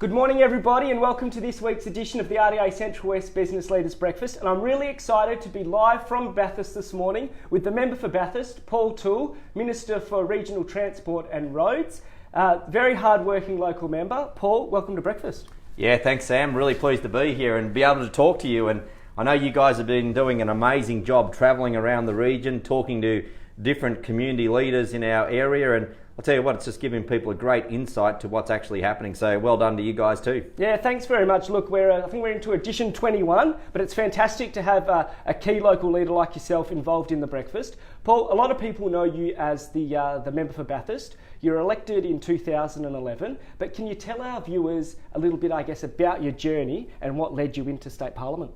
Good morning everybody and welcome to this week's edition of the RDA Central West Business Leaders Breakfast, and I'm really excited to be live from Bathurst this morning with the member for Bathurst, Paul Toole, Minister for Regional Transport and Roads. Very hard-working local member. Paul, welcome to breakfast. Yeah, thanks Sam, really pleased to be here and be able to talk to you. And I know you guys have been doing an amazing job travelling around the region, talking to different community leaders in our area, and I'll tell you what, it's just giving people a great insight to what's actually happening. So well done to you guys too. Yeah, thanks very much. Look, I think we're into edition 21, but it's fantastic to have a key local leader like yourself involved in the breakfast. Paul, a lot of people know you as the member for Bathurst. You're elected in 2011, but can you tell our viewers a little bit, I guess, about your journey and what led you into State Parliament?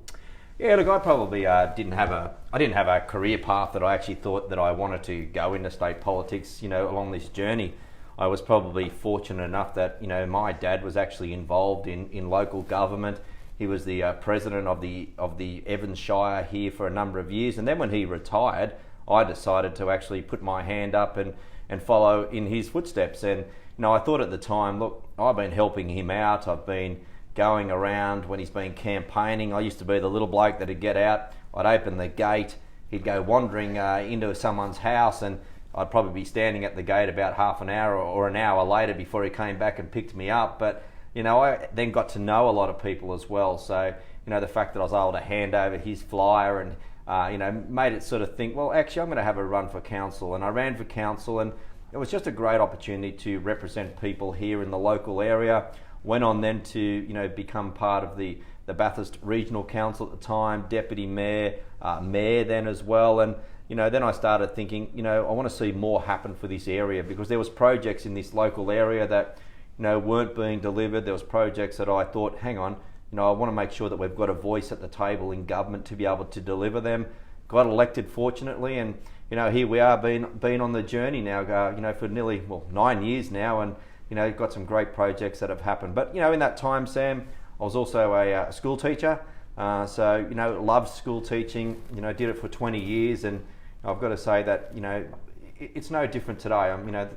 Yeah, look, I probably didn't have a career path that I actually thought that I wanted to go into state politics. You know, along this journey, I was probably fortunate enough that my dad was actually involved in local government. He was the president of the Evans Shire here for a number of years, and then when he retired, I decided to actually put my hand up and follow in his footsteps. And I thought at the time, look, I've been helping him out. I've been going around when he's been campaigning. I used to be the little bloke that'd get out, I'd open the gate, he'd go wandering into someone's house, and I'd probably be standing at the gate about half an hour or an hour later before he came back and picked me up. But I then got to know a lot of people as well. So the fact that I was able to hand over his flyer and made it sort of think, well, actually I'm going to have a run for council. And I ran for council, and it was just a great opportunity to represent people here in the local area. Went on then to become part of the Bathurst Regional Council at the time, Deputy Mayor, Mayor then as well. And then I started thinking, I want to see more happen for this area, because there was projects in this local area that weren't being delivered. There was projects that I thought, hang on, I want to make sure that we've got a voice at the table in government to be able to deliver them. Got elected fortunately, and here we are, been on the journey now for nearly 9 years now, and got some great projects that have happened. But in that time, Sam, I was also a school teacher, so loved school teaching. Did it for 20 years, and I've got to say that it's no different today.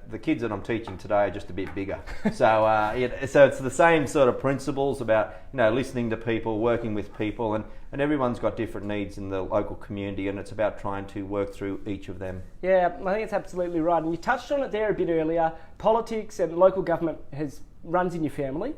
The kids that I'm teaching today are just a bit bigger. So so it's the same sort of principles about listening to people, working with people, and everyone's got different needs in the local community, and it's about trying to work through each of them. Yeah, I think it's absolutely right. And you touched on it there a bit earlier. Politics and local government runs in your family.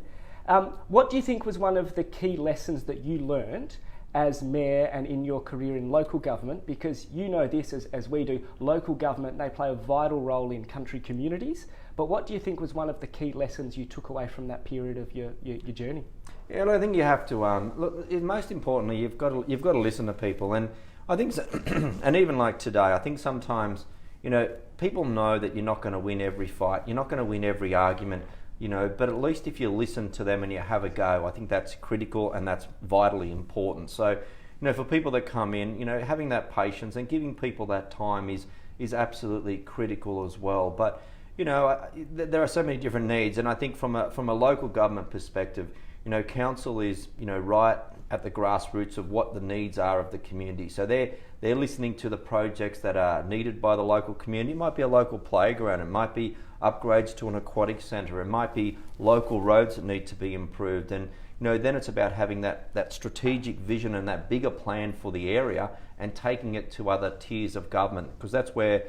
What do you think was one of the key lessons that you learned as mayor and in your career in local government? Because this as we do, local government, they play a vital role in country communities. But what do you think was one of the key lessons you took away from that period of your journey? Yeah, I think you have to look. Most importantly, you've got to listen to people, and I think, and even like today, I think sometimes people know that you're not going to win every fight, you're not going to win every argument. But at least if you listen to them and you have a go, I think that's critical and that's vitally important. So, for people that come in, having that patience and giving people that time is absolutely critical as well. But, there are so many different needs, and I think from a local government perspective, council is, right at the grassroots of what the needs are of the community. So they're listening to the projects that are needed by the local community. It might be a local playground, it might be upgrades to an aquatic centre, it might be local roads that need to be improved, and then it's about having that strategic vision and that bigger plan for the area and taking it to other tiers of government, because that's where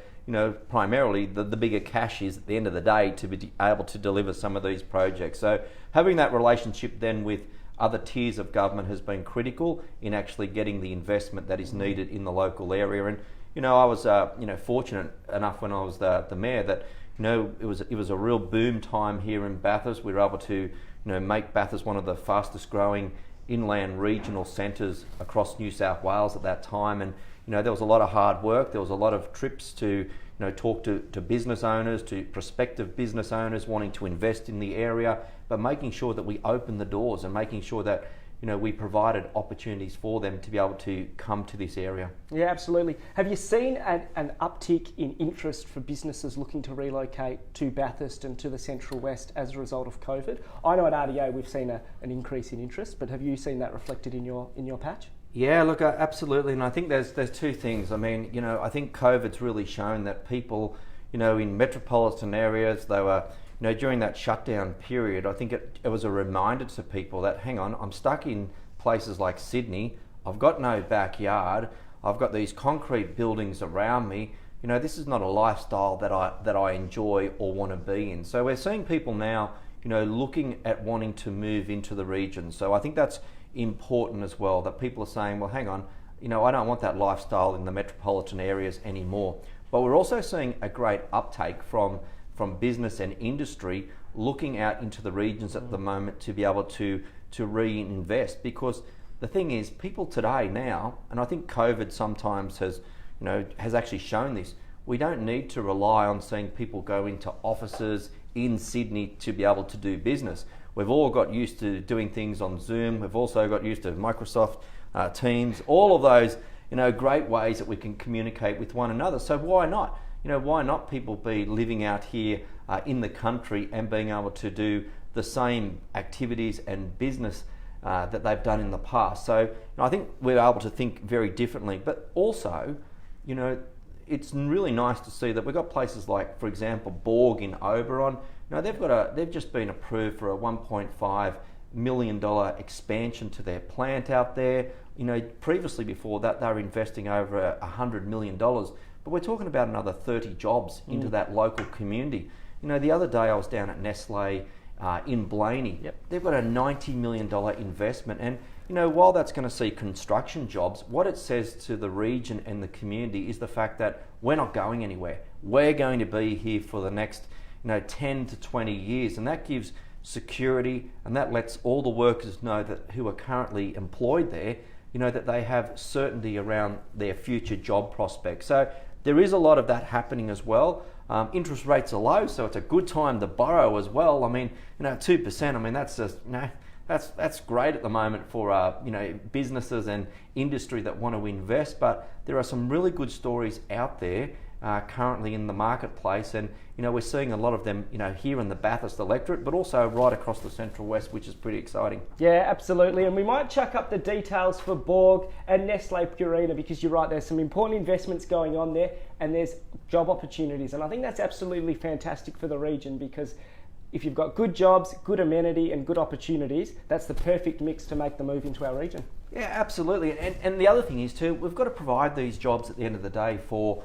primarily the bigger cash is at the end of the day to be able to deliver some of these projects. So having that relationship then with other tiers of government has been critical in actually getting the investment that is needed in the local area. And I was fortunate enough when I was the mayor that it was a real boom time here in Bathurst. We were able to make Bathurst one of the fastest growing inland regional centres across New South Wales at that time. And there was a lot of hard work. There was a lot of trips to talk to business owners, to prospective business owners wanting to invest in the area, but making sure that we opened the doors and making sure that we provided opportunities for them to be able to come to this area. Yeah, absolutely. Have you seen an uptick in interest for businesses looking to relocate to Bathurst and to the Central West as a result of COVID? I know at RDA we've seen an increase in interest, but have you seen that reflected in your patch? Yeah, look, absolutely, and I think there's two things. I mean, I think COVID's really shown that people, in metropolitan areas, they were, during that shutdown period, I think it was a reminder to people that, hang on, I'm stuck in places like Sydney, I've got no backyard, I've got these concrete buildings around me. This is not a lifestyle that I enjoy or want to be in. So we're seeing people now, looking at wanting to move into the region. So I think that's important as well, that people are saying, well, hang on, I don't want that lifestyle in the metropolitan areas anymore. But we're also seeing a great uptake from business and industry looking out into the regions at the moment to be able to reinvest, because the thing is, people today now, and I think COVID sometimes has actually shown this, we don't need to rely on seeing people go into offices in Sydney to be able to do business. We've all got used to doing things on Zoom. We've also got used to Microsoft Teams, all of those, great ways that we can communicate with one another. So why not? Why not people be living out here in the country and being able to do the same activities and business that they've done in the past? So I think we're able to think very differently, but also, it's really nice to see that we've got places like, for example, Borg in Oberon. They've just been approved for a $1.5 million expansion to their plant out there. Previously before that, they were investing over $100 million, but we're talking about another 30 jobs into that local community. The other day I was down at Nestle in Blaney. Yep. They've got a $90 million investment, and while that's going to see construction jobs, what it says to the region and the community is the fact that we're not going anywhere. We're going to be here for the next 10 to 20 years, and that gives security, and that lets all the workers know that who are currently employed there, that they have certainty around their future job prospects. So there is a lot of that happening as well. Interest rates are low, so it's a good time to borrow as well. 2%. That's just that's great at the moment for businesses and industry that want to invest. But there are some really good stories out there currently in the marketplace, and we're seeing a lot of them here in the Bathurst electorate, but also right across the Central West, which is pretty exciting. Yeah, absolutely. And we might chuck up the details for Borg and Nestle Purina, because you're right, there's some important investments going on there and there's job opportunities, and I think that's absolutely fantastic for the region, because if you've got good jobs, good amenity and good opportunities, that's the perfect mix to make the move into our region. Yeah, absolutely. And the other thing is too, we've got to provide these jobs at the end of the day for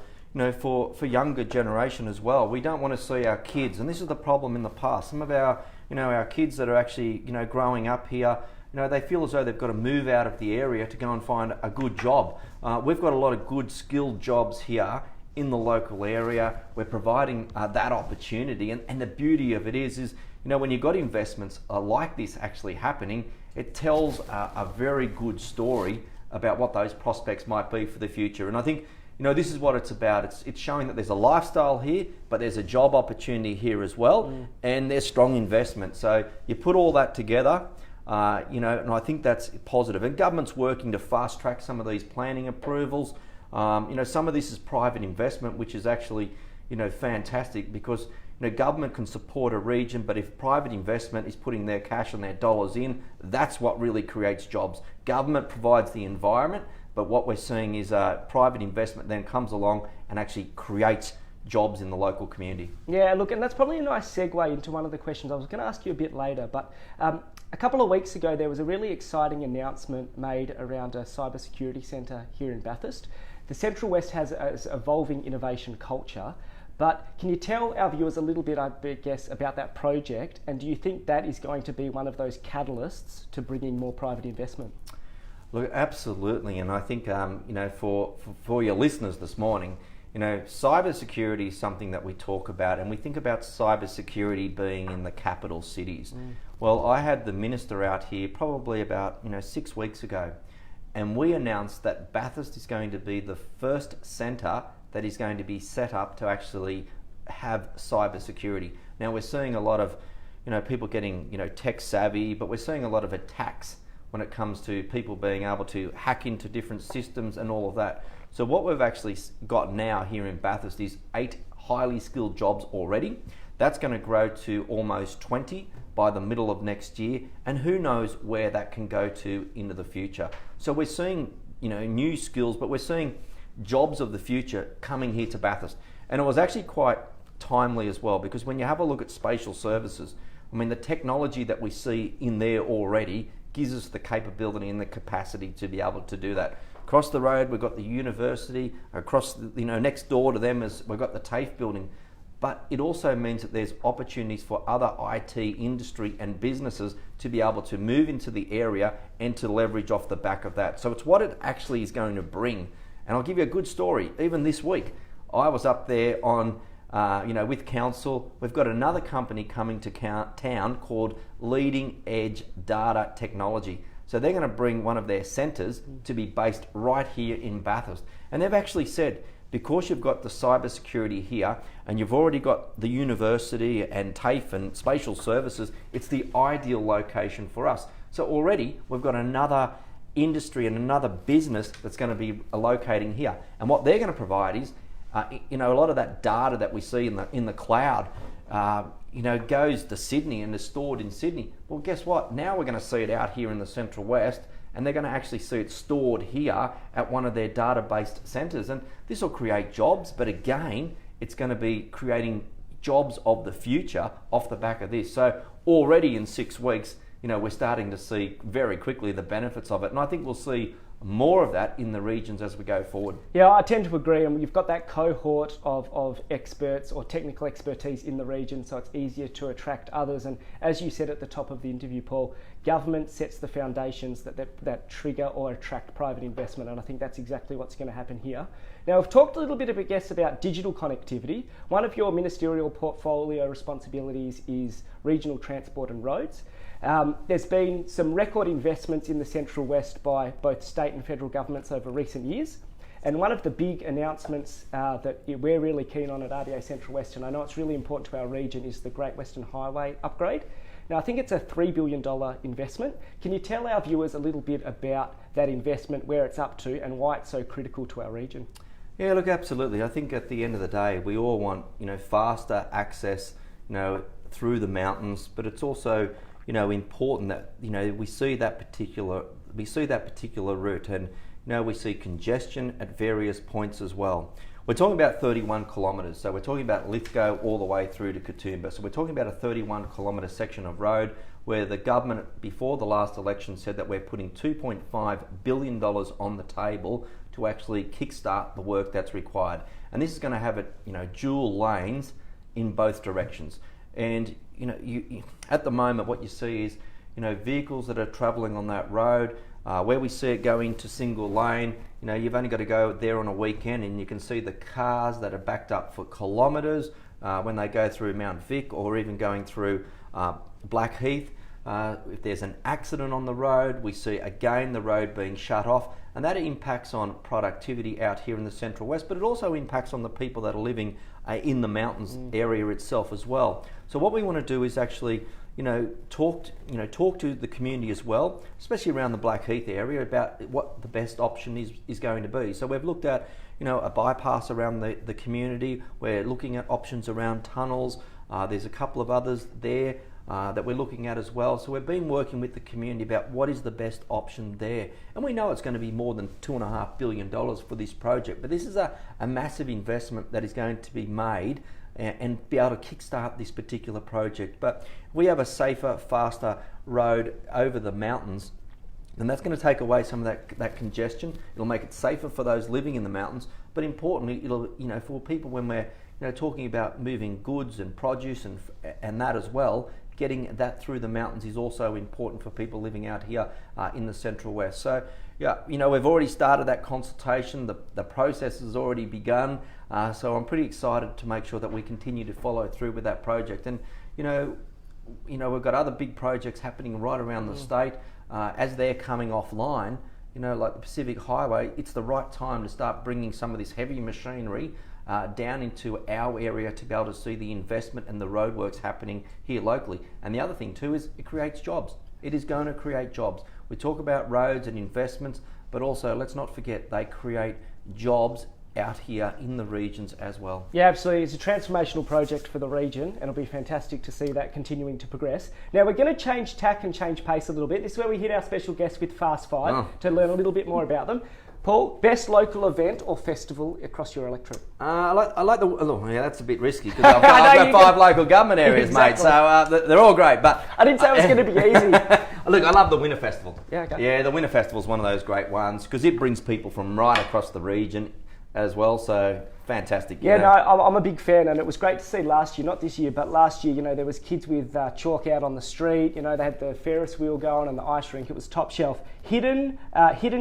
younger generation as well. We don't want to see our kids, and this is the problem in the past, some of our our kids that are actually growing up here, they feel as though they've got to move out of the area to go and find a good job. We've got a lot of good skilled jobs here in the local area. We're providing that opportunity, and the beauty of it is when you've got investments like this actually happening, it tells a very good story about what those prospects might be for the future. And I think this is what it's about. It's showing that there's a lifestyle here, but there's a job opportunity here as well, and there's strong investment. So you put all that together, and I think that's positive. And government's working to fast track some of these planning approvals. Some of this is private investment, which is actually fantastic, because government can support a region, but if private investment is putting their cash and their dollars in, that's what really creates jobs. Government provides the environment, but what we're seeing is private investment then comes along and actually creates jobs in the local community. Yeah, look, and that's probably a nice segue into one of the questions I was going to ask you a bit later, but a couple of weeks ago there was a really exciting announcement made around a cybersecurity centre here in Bathurst. The Central West has an evolving innovation culture, but can you tell our viewers a little bit, I guess, about that project, and do you think that is going to be one of those catalysts to bringing more private investment? Look, absolutely, and I think for your listeners this morning, cybersecurity is something that we talk about, and we think about cybersecurity being in the capital cities. Well, I had the minister out here probably about 6 weeks ago, and we announced that Bathurst is going to be the first centre that is going to be set up to actually have cybersecurity. Now we're seeing a lot of people getting tech savvy, but we're seeing a lot of attacks when it comes to people being able to hack into different systems and all of that. So what we've actually got now here in Bathurst is 8 highly skilled jobs already. That's going to grow to almost 20 by the middle of next year, and who knows where that can go to into the future. So we're seeing new skills, but we're seeing jobs of the future coming here to Bathurst. And it was actually quite timely as well, because when you have a look at spatial services, I mean, the technology that we see in there already gives us the capability and the capacity to be able to do that. Across the road, we've got the university. Across, next door to them is we've got the TAFE building. But it also means that there's opportunities for other IT industry and businesses to be able to move into the area and to leverage off the back of that. So it's what it actually is going to bring. And I'll give you a good story. Even this week, I was up there on, with council. We've got another company coming to town called Leading Edge Data Technology. So they're going to bring one of their centres to be based right here in Bathurst. And they've actually said, because you've got the cybersecurity here and you've already got the university and TAFE and spatial services, it's the ideal location for us. So already we've got another industry and another business that's going to be locating here. And what they're going to provide is, a lot of that data that we see in the cloud, goes to Sydney and is stored in Sydney. Well, guess what? Now we're going to see it out here in the Central West, and they're going to actually see it stored here at one of their data-based centres. And this will create jobs, but again, it's going to be creating jobs of the future off the back of this. So already in 6 weeks, we're starting to see very quickly the benefits of it. And I think we'll see more of that in the regions as we go forward. Yeah, I tend to agree, and you've got that cohort of experts or technical expertise in the region, so it's easier to attract others. And as you said at the top of the interview, Paul, government sets the foundations that trigger or attract private investment, and I think that's exactly what's going to happen here. Now, we've talked a little bit, I guess, about digital connectivity. One of your ministerial portfolio responsibilities is regional transport and roads. There's been some record investments in the Central West by both state and federal governments over recent years. And one of the big announcements that we're really keen on at RDA Central West, and I know it's really important to our region, is the Great Western Highway upgrade. Now, I think it's a $3 billion investment. Can you tell our viewers a little bit about that investment, where it's up to, and why it's so critical to our region? Yeah, look, absolutely. I think at the end of the day, we all want, faster access, through the mountains, but it's also important that we see that particular route, and we see congestion at various points as well. We're talking about 31 kilometres, so we're talking about Lithgow all the way through to Katoomba. So we're talking about a 31 kilometre section of road where the government before the last election said that we're putting $2.5 billion on the table to actually kickstart the work that's required. And this is going to have dual lanes in both directions. And you at the moment, what you see is, vehicles that are travelling on that road, where we see it go into single lane, you've only got to go there on a weekend and you can see the cars that are backed up for kilometres when they go through Mount Vic or even going through Blackheath. If there's an accident on the road, we see again the road being shut off, and that impacts on productivity out here in the Central West, but it also impacts on the people that are living in the mountains area itself as well. So what we want to do is actually talk to the community as well, especially around the Blackheath area, about what the best option is going to be. So we've looked at a bypass around the community. We're looking at options around tunnels. There's a couple of others there that we're looking at as well. So we've been working with the community about what is the best option there. And we know it's going to be more than $2.5 billion for this project, but this is a massive investment that is going to be made and be able to kickstart this particular project. But we have a safer, faster road over the mountains, and that's going to take away some of that congestion. It'll make it safer for those living in the mountains, but importantly, it'll for people when we're talking about moving goods and produce and that as well. Getting that through the mountains is also important for people living out here in the Central West. So, we've already started that consultation. The process has already begun. So I'm pretty excited to make sure that we continue to follow through with that project. And, we've got other big projects happening right around the state. As they're coming offline, like the Pacific Highway, it's the right time to start bringing some of this heavy machinery down into our area to be able to see the investment and the roadworks happening here locally. And the other thing too is it creates jobs. It is going to create jobs. We talk about roads and investments, but also let's not forget they create jobs out here in the regions as well. Yeah, absolutely. It's a transformational project for the region, and it'll be fantastic to see that continuing to progress. Now, we're going to change tack and change pace a little bit. This is where we hit our special guest with Fast Five to learn a little bit more about them. Paul, best local event or festival across your electorate? I like the. Oh, yeah, that's a bit risky because I've got 5 local government areas, Exactly. mate. So they're all great. But I didn't say it was going to be easy. Look, I love the Winter Festival. Yeah, okay. Yeah, the Winter Festival is one of those great ones because it brings people from right across the region as well. So fantastic. Yeah, no, I'm a big fan, and it was great to see last year, not this year, but last year, there was kids with chalk out on the street, they had the Ferris wheel going and the ice rink. It was top shelf. Hidden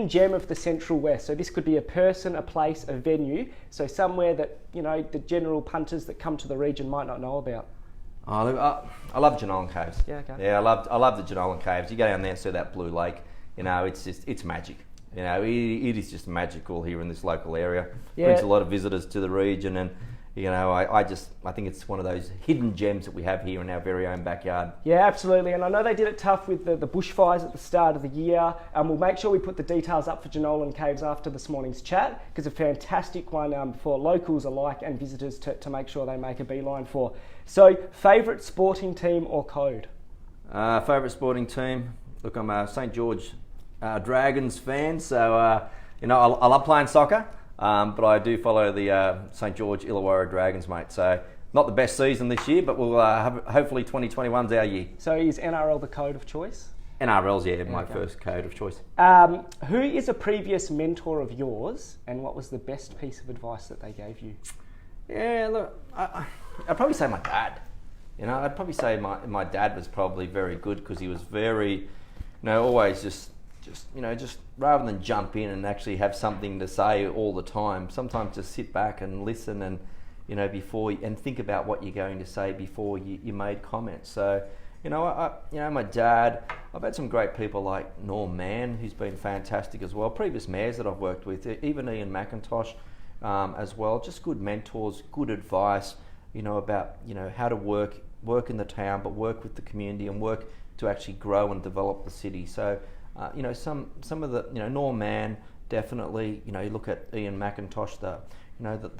gem of the Central West. So this could be a person, a place, a venue, so somewhere that, the general punters that come to the region might not know about. Oh, look, I love Jenolan Caves. Yeah, okay. Yeah, I love the Jenolan Caves. You go down there and see that blue lake, it's magic. It is just magical here in this local area. Yeah. Brings a lot of visitors to the region, and I think it's one of those hidden gems that we have here in our very own backyard. Yeah, absolutely. And I know they did it tough with the bushfires at the start of the year. We'll make sure we put the details up for Jenolan Caves after this morning's chat, because a fantastic one for locals alike and visitors to make sure they make a beeline for. So, favourite sporting team or code? Favourite sporting team? Look, I'm a St George Dragons fan, so I love playing soccer, but I do follow the St George Illawarra Dragons, mate. So not the best season this year, but we'll hopefully 2021's our year. So is NRL the code of choice? NRL's my first code of choice. Who is a previous mentor of yours, and what was the best piece of advice that they gave you? Yeah, look, I'd probably say my dad. I'd probably say my dad was probably very good because he was very, always just rather than jump in and actually have something to say all the time, sometimes just sit back and listen and, and think about what you're going to say before you made comments. So, my dad, I've had some great people like Norm Mann, who's been fantastic as well, previous mayors that I've worked with, even Ian McIntosh as well, just good mentors, good advice, about, how to work in the town, but work with the community and work to actually grow and develop the city. So, some of the, Norm Mann, definitely, you look at Ian McIntosh, the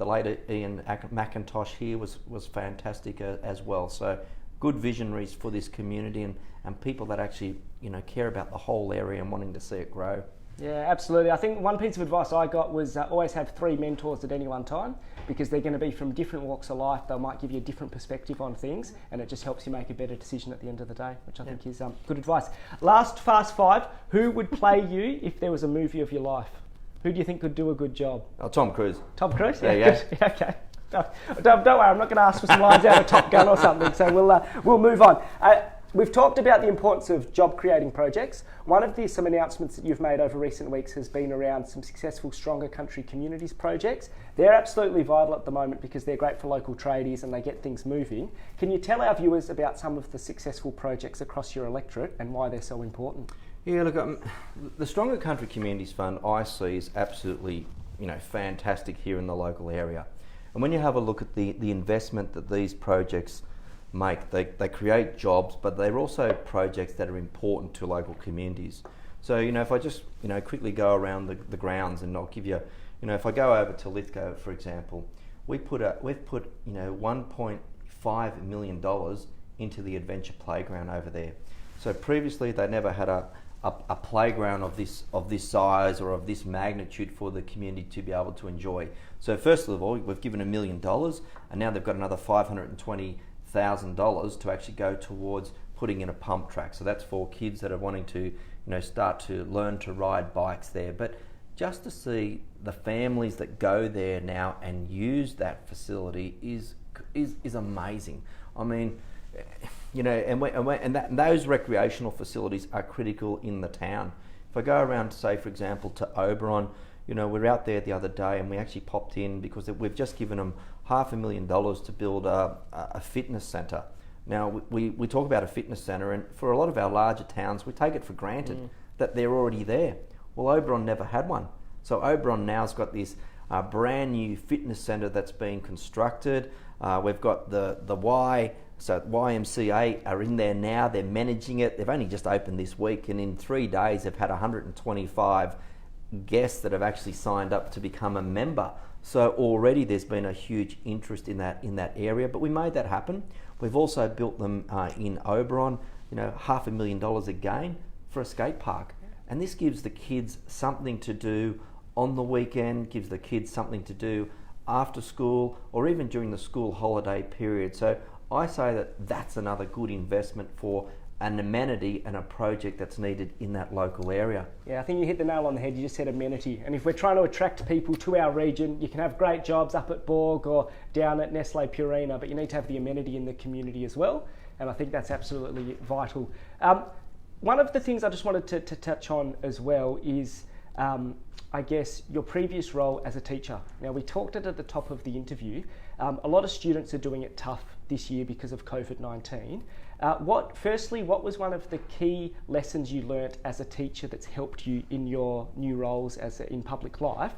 later Ian McIntosh here was fantastic as well. So good visionaries for this community and people that actually, care about the whole area and wanting to see it grow. Yeah, absolutely. I think one piece of advice I got was always have 3 mentors at any one time, because they're going to be from different walks of life. They might give you a different perspective on things, and it just helps you make a better decision at the end of the day, which I think is good advice. Last Fast 5, who would play you if there was a movie of your life? Who do you think could do a good job? Oh, Tom Cruise. Tom Cruise? Yeah. Good. Okay. Don't worry, I'm not going to ask for some lines out of Top Gun or something, so we'll move on. We've talked about the importance of job-creating projects. One of some announcements that you've made over recent weeks has been around some successful Stronger Country Communities projects. They're absolutely vital at the moment because they're great for local tradies and they get things moving. Can you tell our viewers about some of the successful projects across your electorate and why they're so important? Yeah, look, the Stronger Country Communities Fund I see is absolutely, fantastic here in the local area. And when you have a look at the investment that these projects make, they create jobs, but they're also projects that are important to local communities. So, if I just, quickly go around the grounds, and I'll give you, if I go over to Lithgow, for example, we've put $1.5 million into the adventure playground over there. So previously they never had a playground of this size or of this magnitude for the community to be able to enjoy. So first of all, we've given $1 million, and now they've got another $520,000 to actually go towards putting in a pump track. So that's for kids that are wanting to, start to learn to ride bikes there. But just to see the families that go there now and use that facility is amazing. I mean, and those recreational facilities are critical in the town. If I go around, say, for example, to Oberon, we're out there the other day and we actually popped in because we've just given them $500,000 to build a fitness centre. Now, we talk about a fitness centre, and for a lot of our larger towns, we take it for granted that they're already there. Well, Oberon never had one. So Oberon now's got this brand new fitness centre that's being constructed. We've got the YMCA are in there now. They're managing it. They've only just opened this week, and in 3 days they've had 125 guests that have actually signed up to become a member. So already there's been a huge interest in that area. But we made that happen. We've also built them in Oberon. $500,000 again for a skate park, and this gives the kids something to do on the weekend, gives the kids something to do after school or even during the school holiday period. So I say that that's another good investment for an amenity and a project that's needed in that local area. Yeah, I think you hit the nail on the head. You just said amenity. And if we're trying to attract people to our region, you can have great jobs up at Borg or down at Nestle Purina, but you need to have the amenity in the community as well. And I think that's absolutely vital. One of the things I just wanted to touch on as well is, I guess, your previous role as a teacher. Now, we talked at the top of the interview. A lot of students are doing it tough this year because of COVID-19. Firstly, what was one of the key lessons you learnt as a teacher that's helped you in your new roles in public life?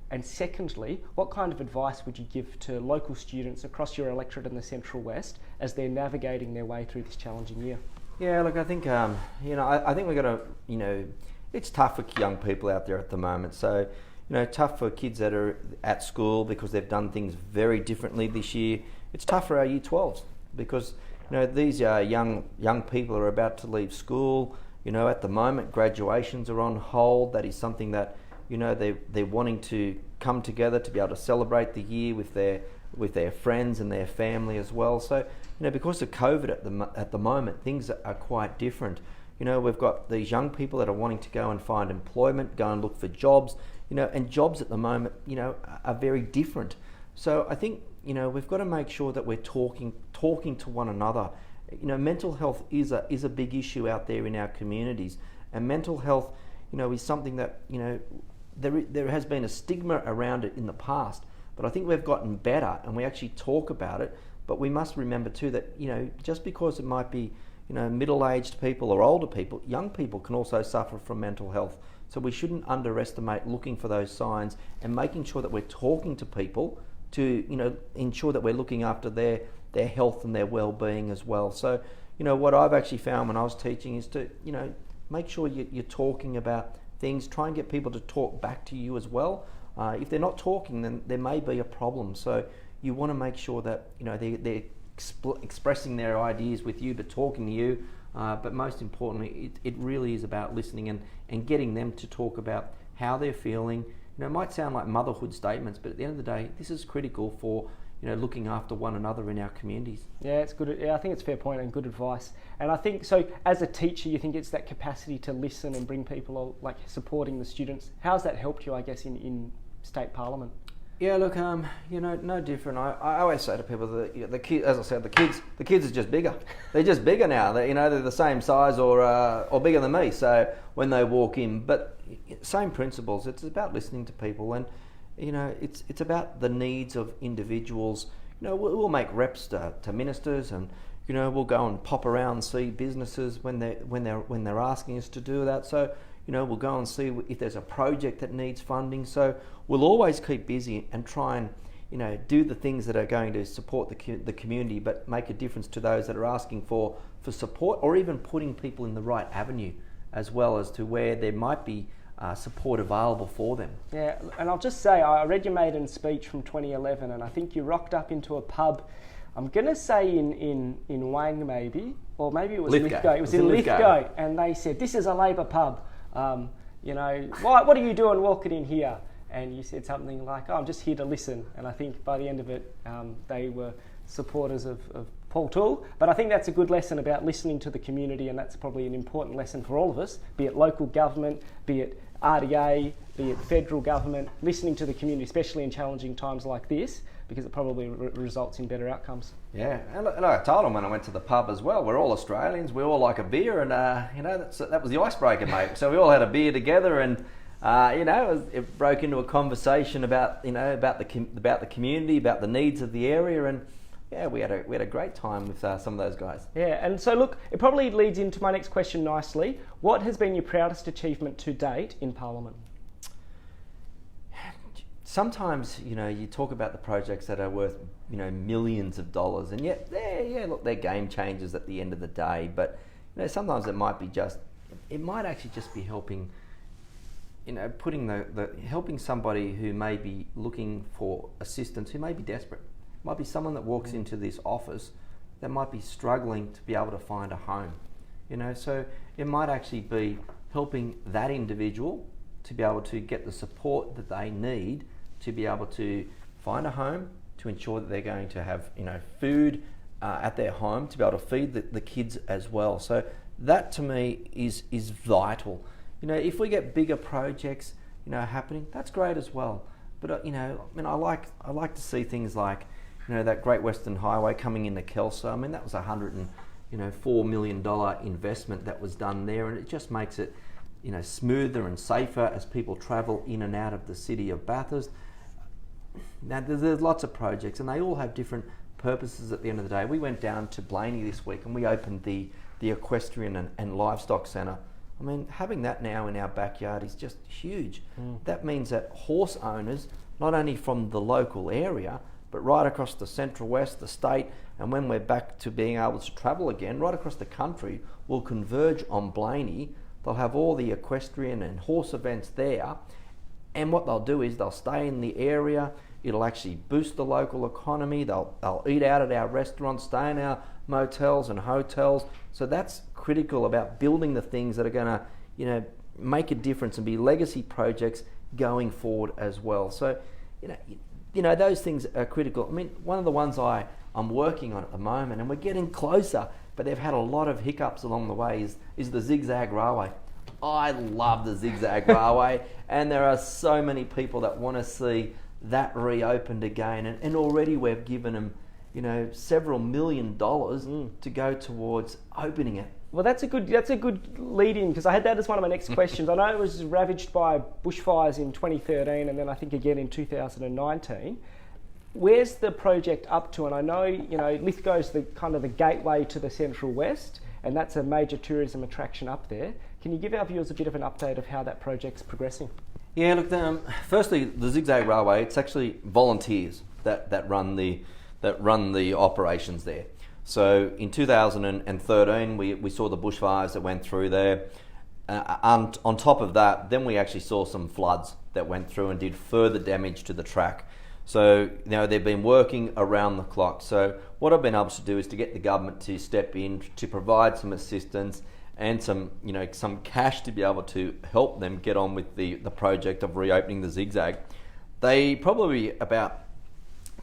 And secondly, what kind of advice would you give to local students across your electorate in the Central West as they're navigating their way through this challenging year? Yeah, look, I think, I think we've got to, it's tough for young people out there at the moment. So, tough for kids that are at school because they've done things very differently this year. It's tough for our Year 12s because, these young people are about to leave school. At the moment, graduations are on hold. That is something that, they're wanting to come together to be able to celebrate the year with their friends and their family as well. So, because of COVID at the moment, things are quite different. We've got these young people that are wanting to go and find employment, go and look for jobs, and jobs at the moment, are very different. So I think, we've got to make sure that we're talking to one another. Mental health is a big issue out there in our communities, and mental health, is something that, there has been a stigma around it in the past, but I think we've gotten better and we actually talk about it. But we must remember too that, just because it might be, middle-aged people or older people, young people can also suffer from mental health. So we shouldn't underestimate looking for those signs and making sure that we're talking to people to, ensure that we're looking after their health and their well-being as well. So, what I've actually found when I was teaching is to, make sure you're talking about things, try and get people to talk back to you as well. If they're not talking, then there may be a problem. So you want to make sure that, they're expressing their ideas with you, but talking to you. But most importantly, it really is about listening and getting them to talk about how they're feeling. It might sound like motherhood statements, but at the end of the day, this is critical for, looking after one another in our communities. Yeah, it's good. Yeah, I think it's a fair point and good advice. And I think, so as a teacher, you think it's that capacity to listen and bring people, like supporting the students. How's that helped you, I guess, in state parliament? Yeah, look, no different. I always say to people that the kids, as I said, the kids are just bigger. They're just bigger now. They're the same size or bigger than me. So when they walk in, but same principles. It's about listening to people, and it's about the needs of individuals. We'll make reps to ministers, and we'll go and pop around and see businesses when they're asking us to do that. So we'll go and see if there's a project that needs funding. So we'll always keep busy and try and do the things that are going to support the community, but make a difference to those that are asking for support, or even putting people in the right avenue as well as to where there might be support available for them. Yeah, and I'll just say, I read your maiden speech from 2011, and I think you rocked up into a pub, I'm going to say in Wang maybe, or maybe it was Lithgow. It was in Lithgow, and they said, "This is a Labor pub. What are you doing walking in here?" And you said something like, "Oh, I'm just here to listen." And I think by the end of it, they were supporters of Paul Toole. But I think that's a good lesson about listening to the community, and that's probably an important lesson for all of us, be it local government, be it RDA, be it federal government, listening to the community, especially in challenging times like this, because it probably results in better outcomes. Yeah, and I told them when I went to the pub as well, we're all Australians, we all like a beer, and that was the icebreaker, mate. So we all had a beer together, and it broke into a conversation about the community, about the needs of the area, and yeah, we had a great time with some of those guys. Yeah, and so look, it probably leads into my next question nicely. What has been your proudest achievement to date in Parliament? Sometimes, you talk about the projects that are worth, millions of dollars, and yet, they're game changers at the end of the day. But, sometimes it might actually just be helping, helping somebody who may be looking for assistance, who may be desperate. It might be someone that walks into this office that might be struggling to be able to find a home. So it might actually be helping that individual to be able to get the support that they need to be able to find a home, to ensure that they're going to have food at their home, to be able to feed the kids as well. So that to me is vital. If we get bigger projects happening, that's great as well. But I like to see things like that Great Western Highway coming into Kelso. That was $104 million investment that was done there, and it just makes it smoother and safer as people travel in and out of the city of Bathurst. Now there's lots of projects and they all have different purposes at the end of the day. We went down to Blaney this week and we opened the equestrian and livestock centre. Having that now in our backyard is just huge. That means that horse owners, not only from the local area, but right across the Central West, the state, and when we're back to being able to travel again, right across the country, will converge on Blaney. They'll have all the equestrian and horse events there, and what they'll do is they'll stay in the area. It'll actually boost the local economy. They'll eat out at our restaurants, stay in our motels and hotels. So that's critical about building the things that are going to, make a difference and be legacy projects going forward as well. So, those things are critical. One of the ones I'm working on at the moment, and we're getting closer, but they've had a lot of hiccups along the way, is the Zig Zag Railway. I love the Zig Zag Railway, and there are so many people that want to see that reopened again, and already we've given them, several $1 million to go towards opening it. Well, that's a good lead-in, because I had that as one of my next questions. I know it was ravaged by bushfires in 2013 and then I think again in 2019. Where's the project up to? And I know, Lithgow's the gateway to the Central West, and that's a major tourism attraction up there. Can you give our viewers a bit of an update of how that project's progressing? Yeah, look, firstly, the Zig Zag Railway, it's actually volunteers that run the operations there. So in 2013, we saw the bushfires that went through there. And on top of that, then we actually saw some floods that went through and did further damage to the track. So they've been working around the clock. So what I've been able to do is to get the government to step in to provide some assistance and some cash to be able to help them get on with the project of reopening the Zig Zag. They probably about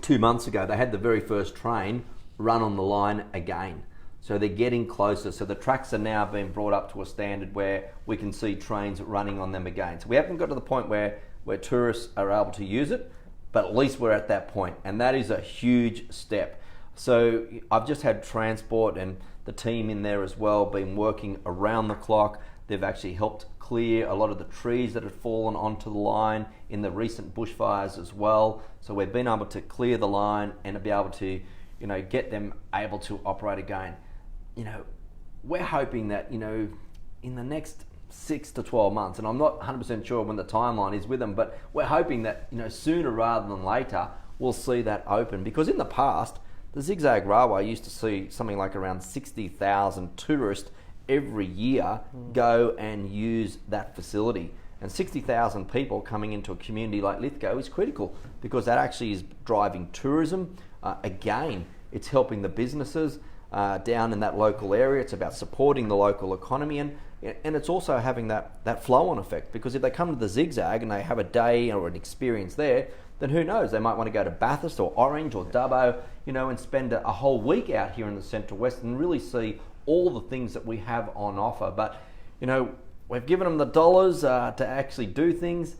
2 months ago, they had the very first train run on the line again. So they're getting closer. So the tracks are now being brought up to a standard where we can see trains running on them again. So we haven't got to the point where tourists are able to use it, but at least we're at that point, and that is a huge step. So I've just had transport and the team in there as well, been working around the clock. They've actually helped clear a lot of the trees that had fallen onto the line in the recent bushfires as well. So we've been able to clear the line and be able to get them able to operate again. We're hoping that, in the next 6 to 12 months, and I'm not 100% sure when the timeline is with them, but we're hoping that, sooner rather than later, we'll see that open. Because in the past, the Zig Zag Railway used to see something like around 60,000 tourists every year go and use that facility. And 60,000 people coming into a community like Lithgow is critical, because that actually is driving tourism. Again, it's helping the businesses down in that local area. It's about supporting the local economy, and it's also having that flow-on effect, because if they come to the Zig Zag and they have a day or an experience there, then who knows, they might want to go to Bathurst or Orange or Dubbo, and spend a whole week out here in the Central West and really see all the things that we have on offer. But, we've given them the dollars to actually do things.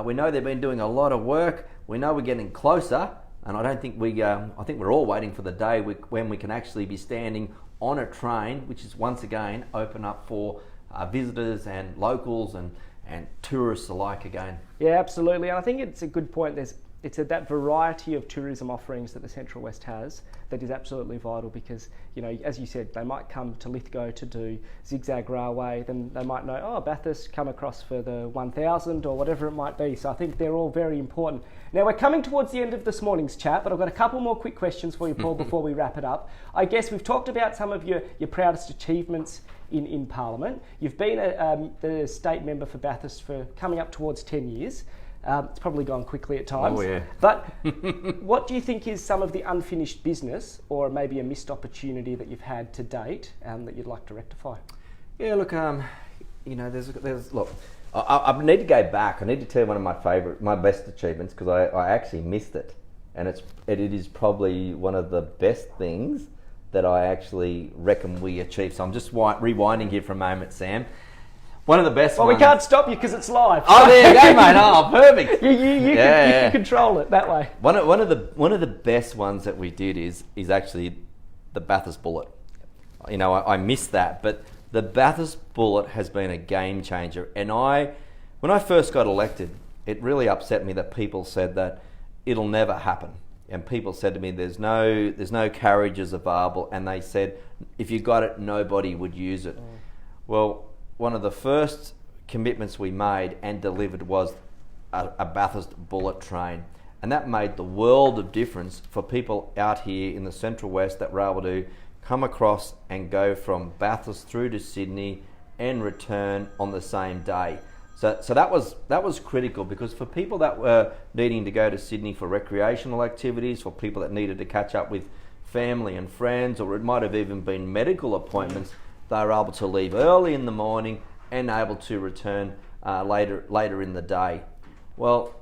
We know they've been doing a lot of work. We know we're getting closer. And I don't think I think we're all waiting for the day when we can actually be standing on a train, which is once again open up for visitors and locals and tourists alike again. Yeah, absolutely. And I think it's a good point. It's that variety of tourism offerings that the Central West has that is absolutely vital, because, as you said, they might come to Lithgow to do Zig Zag Railway, then they might know, Bathurst, come across for the 1000 or whatever it might be. So I think they're all very important. Now, we're coming towards the end of this morning's chat, but I've got a couple more quick questions for you, Paul, before we wrap it up. I guess we've talked about some of your proudest achievements in Parliament. You've been the state member for Bathurst for coming up towards 10 years. It's probably gone quickly at times. Oh, yeah. But what do you think is some of the unfinished business, or maybe a missed opportunity that you've had to date that you'd like to rectify? Yeah, look, look, I need to go back. I need to tell you one of my best achievements, because I actually missed it, and it is probably one of the best things that I actually reckon we achieved. So I'm just rewinding here for a moment, Sam. One of the best ones... we can't stop you because it's live. Oh, there you go, mate. Oh, perfect. you can control it that way. One of the best ones that we did is actually the Bathurst Bullet. You know, I missed that, but the Bathurst Bullet has been a game changer. And when I first got elected, it really upset me that people said that it'll never happen. And people said to me, there's no carriages available, and they said if you got it, nobody would use it. Well, one of the first commitments we made and delivered was a Bathurst Bullet train, and that made the world of difference for people out here in the Central West that were able to come across and go from Bathurst through to Sydney and return on the same day. So that was critical, because for people that were needing to go to Sydney for recreational activities, for people that needed to catch up with family and friends, or it might have even been medical appointments, they were able to leave early in the morning and able to return later in the day. Well,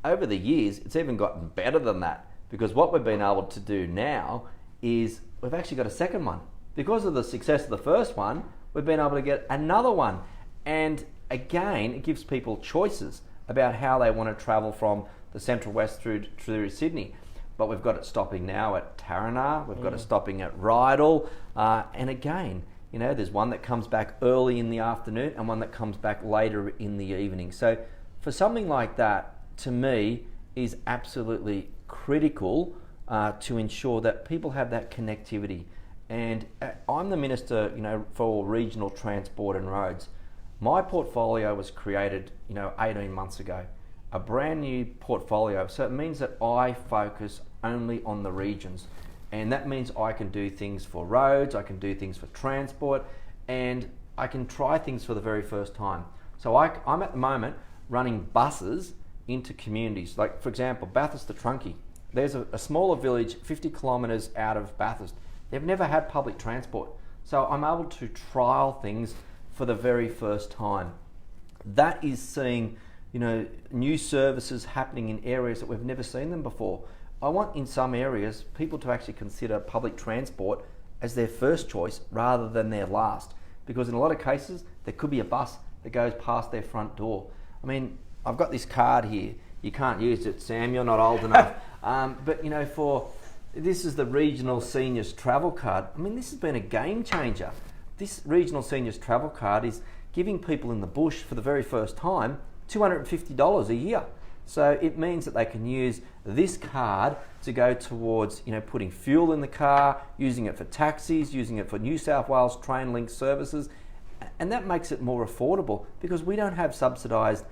over the years, it's even gotten better than that, because what we've been able to do now is we've actually got a second one. Because of the success of the first one, we've been able to get another one. And again, it gives people choices about how they want to travel from the Central West through Sydney. But we've got it stopping now at Taranah, we've got it stopping at Rydal, and again, you know, there's one that comes back early in the afternoon and one that comes back later in the evening. So for something like that, to me, is absolutely critical to ensure that people have that connectivity. And I'm the Minister, you know, for Regional Transport and Roads. My portfolio was created, you know, 18 months ago. A brand new portfolio. So it means that I focus only on the regions. And that means I can do things for roads, I can do things for transport, and I can try things for the very first time. So I'm at the moment running buses into communities. Like, for example, Bathurst to Trunkie. There's a smaller village 50 kilometres out of Bathurst. They've never had public transport. So I'm able to trial things for the very first time. That is seeing, you know, new services happening in areas that we've never seen them before. I want, in some areas, people to actually consider public transport as their first choice rather than their last, because in a lot of cases there could be a bus that goes past their front door. I mean, I've got this card here. You can't use it, Sam, you're not old enough. But you know, this is the Regional Seniors Travel Card. I mean, this has been a game changer. This Regional Seniors Travel Card is giving people in the bush for the very first time $250 a year. So it means that they can use this card to go towards, you know, putting fuel in the car, using it for taxis, using it for New South Wales train link services, and that makes it more affordable, because we don't have subsidised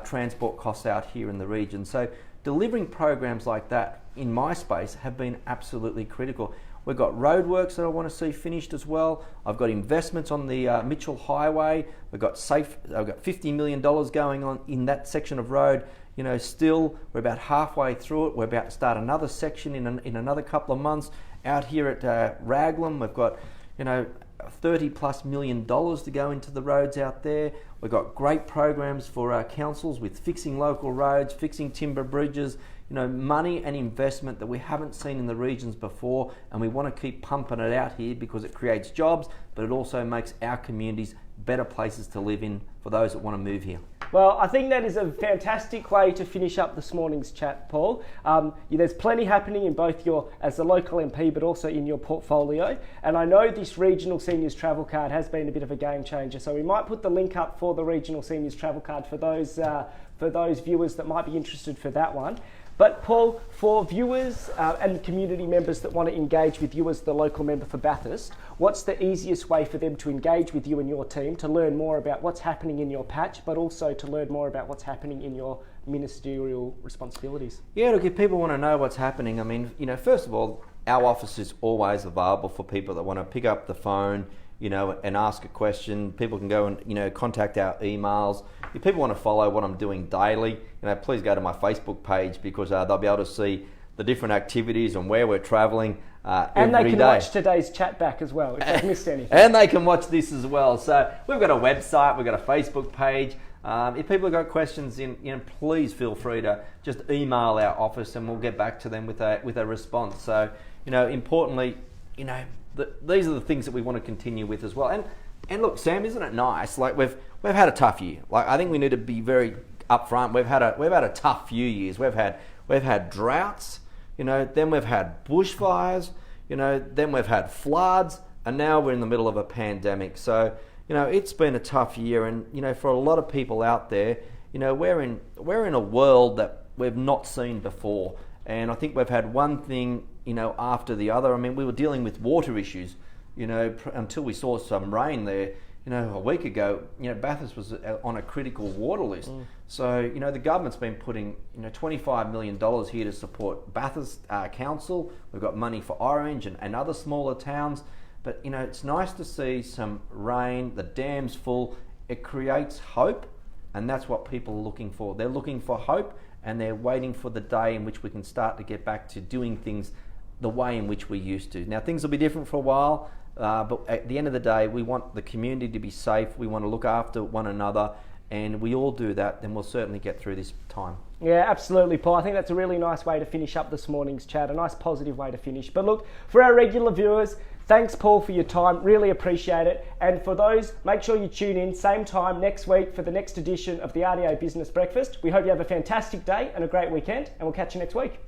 transport costs out here in the region. So delivering programs like that in my space have been absolutely critical. We've got roadworks that I want to see finished as well. I've got investments on the Mitchell Highway. I've got $50 million going on in that section of road. You know, still, we're about halfway through it. We're about to start another section in another couple of months. Out here at Raglan, we've got, you know, $30+ million to go into the roads out there. We've got great programs for our councils with fixing local roads, fixing timber bridges, you know, money and investment that we haven't seen in the regions before, and we want to keep pumping it out here because it creates jobs, but it also makes our communities better places to live in for those that want to move here. Well, I think that is a fantastic way to finish up this morning's chat, Paul. There's plenty happening in both as a local MP, but also in your portfolio. And I know this Regional Seniors Travel Card has been a bit of a game changer. So we might put the link up for the Regional Seniors Travel Card for those viewers that might be interested for that one. But Paul, for viewers and community members that want to engage with you as the local member for Bathurst, what's the easiest way for them to engage with you and your team to learn more about what's happening in your patch, but also to learn more about what's happening in your ministerial responsibilities? Yeah, look, if people want to know what's happening, I mean, you know, first of all, our office is always available for people that want to pick up the phone, you know, and ask a question. People can go and, you know, contact our emails. If people want to follow what I'm doing daily, you know, please go to my Facebook page, because they'll be able to see the different activities and where we're travelling and every they can day. watch today's chat back as well if they've missed anything. And they can watch this as well. So we've got a website, we've got a Facebook page. If people have got questions, please feel free to just email our office and we'll get back to them with a response. So, importantly, these are the things that we want to continue with as well. And look, Sam, isn't it nice? Like we've had a tough year. Like I think we need to be very upfront. We've had a tough few years. We've had droughts. Then we've had bushfires. Then we've had floods, and now we're in the middle of a pandemic. So it's been a tough year, and for a lot of people out there, we're in a world that we've not seen before. And I think we've had one thing after the other. I mean, we were dealing with water issues. Until we saw some rain there, a week ago, Bathurst was on a critical water list. So, the government's been putting, $25 million here to support Bathurst Council. We've got money for Orange and other smaller towns. But, it's nice to see some rain, the dam's full. It creates hope, and that's what people are looking for. They're looking for hope, and they're waiting for the day in which we can start to get back to doing things the way in which we used to. Now, things will be different for a while. But at the end of the day, we want the community to be safe. We want to look after one another, and we all do that, then we'll certainly get through this time. Yeah, absolutely, Paul. I think that's a really nice way to finish up this morning's chat, a nice positive way to finish. But look, for our regular viewers, thanks, Paul, for your time. Really appreciate it. And for those, make sure you tune in same time next week for the next edition of the RDO Business Breakfast. We hope you have a fantastic day and a great weekend, and we'll catch you next week.